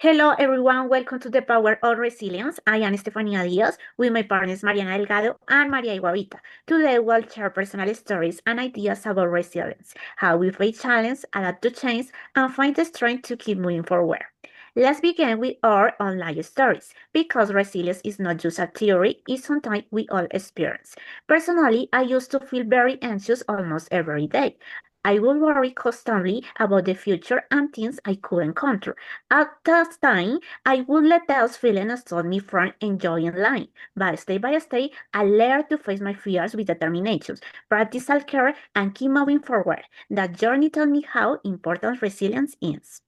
Hello everyone, welcome to the Power of Resilience. I am Estefania Diaz with my partners Mariana Delgado and Maria Iguavita. Today we'll share personal stories and ideas about resilience, how we face challenges, adapt to change, and find the strength to keep moving forward. Let's begin with our own life stories, because resilience is not just a theory, it's something we all experience. Personally, I used to feel very anxious almost every day. I would worry constantly about the future and things I couldn't control. At that time, I would let those feelings stop me from enjoying life. But step by step, I learned to face my fears with determination, practice self-care, and keep moving forward. That journey taught me how important resilience is.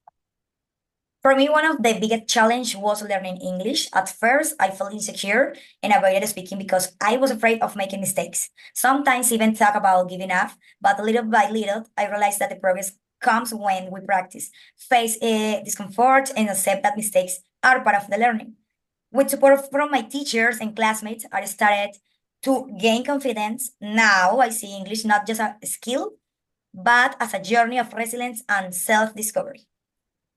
For me, one of the biggest challenge was learning English. At first, I felt insecure and avoided speaking because I was afraid of making mistakes. Sometimes even talk about giving up, but little by little, I realized that the progress comes when we practice, face discomfort, and accept that mistakes are part of the learning. With support from my teachers and classmates, I started to gain confidence. Now I see English not just a skill, but as a journey of resilience and self-discovery.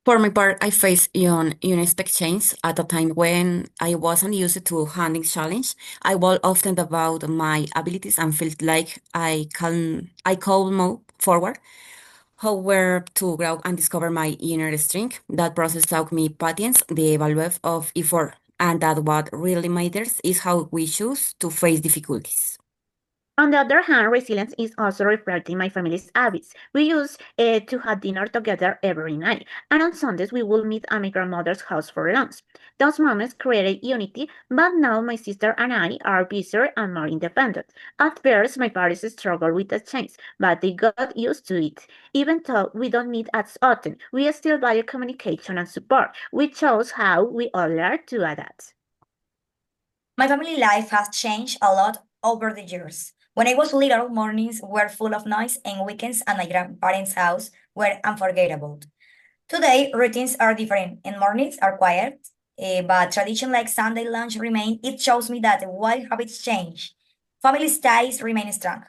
For my part, I faced unexpected change at a time when I wasn't used to handling challenge. I was often about my abilities and felt like I could move forward. However, to grow and discover my inner strength, that process taught me patience, the value of effort, and that what really matters is how we choose to face difficulties. On the other hand, resilience is also reflecting my family's habits. We used to have dinner together every night, and on Sundays we would meet at my grandmother's house for lunch. Those moments created unity, but now my sister and I are busier and more independent. At first, my parents struggled with the change, but they got used to it. Even though we don't meet as often, we still value communication and support, which shows how we all learn to adapt. My family life has changed a lot over the years. When I was little, mornings were full of noise and weekends at my grandparents' house were unforgettable. Today, routines are different and mornings are quiet, but tradition like Sunday lunch remain. It shows me that while habits change, family ties remain strong.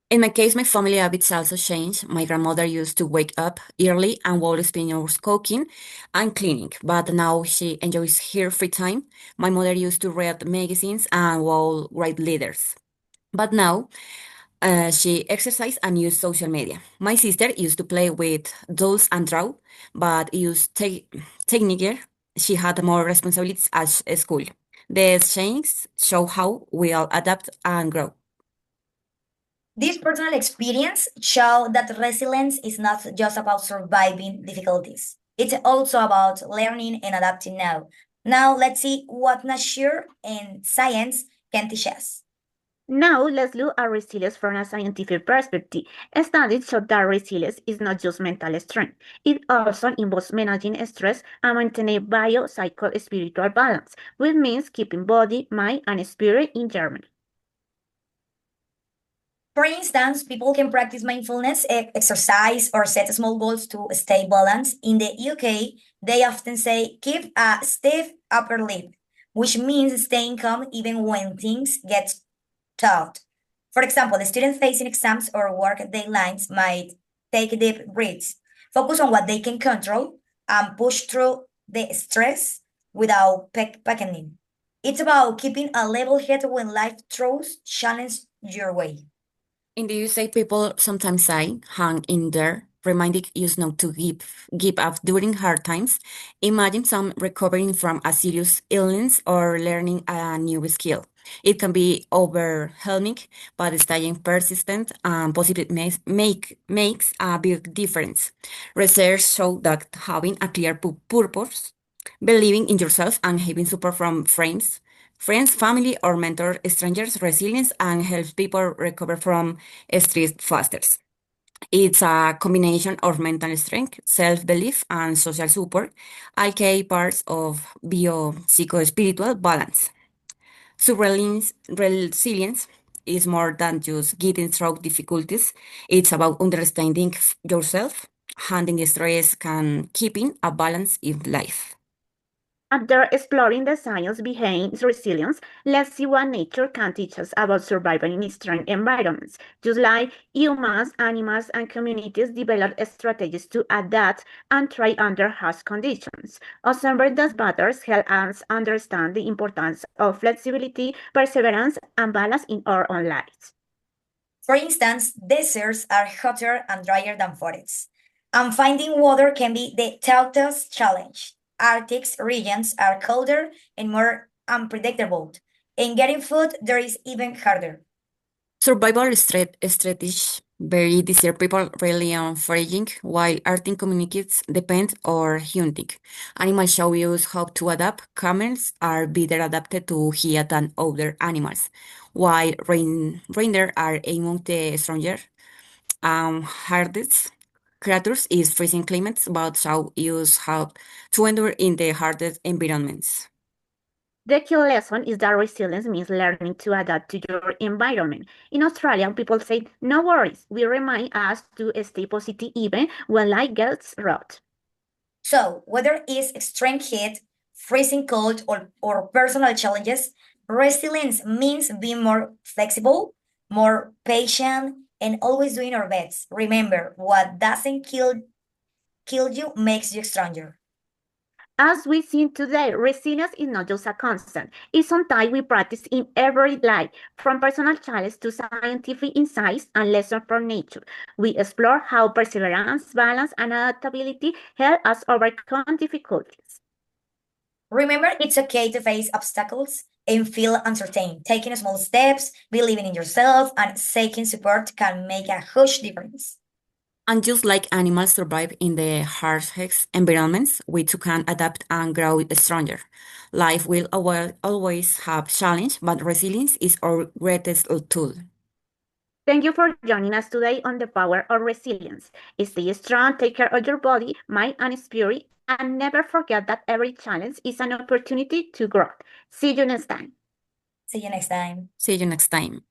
In my case, my family habits also changed. My grandmother used to wake up early and would spend hours cooking and cleaning, but now she enjoys her free time. My mother used to read magazines and would write letters, but now she exercises and uses social media. My sister used to play with dolls and draw, but used technique. She had more responsibilities at school. These changes show how we all adapt and grow. This personal experience show that resilience is not just about surviving difficulties. It's also about learning and adapting now. Now let's see what nature and science can teach us. Now, let's look at resilience from a scientific perspective. Studies show that resilience is not just mental strength, it also involves managing stress and maintaining biopsychological spiritual balance, which means keeping body, mind, and spirit in harmony. For instance, people can practice mindfulness, exercise, or set small goals to stay balanced. In the UK, they often say keep a stiff upper lip, which means staying calm even when things get tough. For example, the student facing exams or work deadlines might take deep breaths, focus on what they can control, and push through the stress without panicking. It's about keeping a level head when life throws challenge your way. In the USA, people sometimes say, hang in there, reminding you not to give up during hard times. Imagine some recovering from a serious illness or learning a new skill. It can be overwhelming, but staying persistent and positive makes a big difference. Research shows that having a clear purpose, believing in yourself, and having support from friends, family, or mentor strangers resilience and helps people recover from stress faster. It's a combination of mental strength, self-belief, and social support, all key parts of bio-psycho-spiritual balance. So resilience is more than just getting through difficulties. It's about understanding yourself, handling stress, and keeping a balance in life. After exploring the science behind resilience, let's see what nature can teach us about surviving in extreme environments. Just like humans, animals, and communities develop strategies to adapt and thrive under harsh conditions. Observing these patterns help us understand the importance of flexibility, perseverance, and balance in our own lives. For instance, deserts are hotter and drier than forests, and finding water can be the toughest challenge. Arctic regions are colder and more unpredictable, and getting food there is even harder. Survival strategies vary. Desert people rely on foraging, while Arctic communities depend on hunting. Animals show us how to adapt. Camels are better adapted to heat than other animals, while reindeer are among the stronger hardest creatures is freezing climates, but show us how to endure in the hardest environments. The key lesson is that resilience means learning to adapt to your environment. In Australia, people say, no worries, we remind us to stay positive even when life gets rough. So, whether it's extreme heat, freezing cold, or personal challenges, resilience means being more flexible, more patient, and always doing our best. Remember, what doesn't kill you makes you stronger. As we see today, resilience is not just a constant, it's something we practice in every life, from personal challenges to scientific insights and lessons from nature. We explore how perseverance, balance, and adaptability help us overcome difficulties. Remember, it's okay to face obstacles and feel uncertain. Taking small steps, believing in yourself, and seeking support can make a huge difference. And just like animals survive in the harshest environments, we too can adapt and grow stronger. Life will always have challenge, but resilience is our greatest tool. Thank you for joining us today on the power of resilience. Stay strong, take care of your body, mind, and spirit, and never forget that every challenge is an opportunity to grow. See you next time. See you next time. See you next time.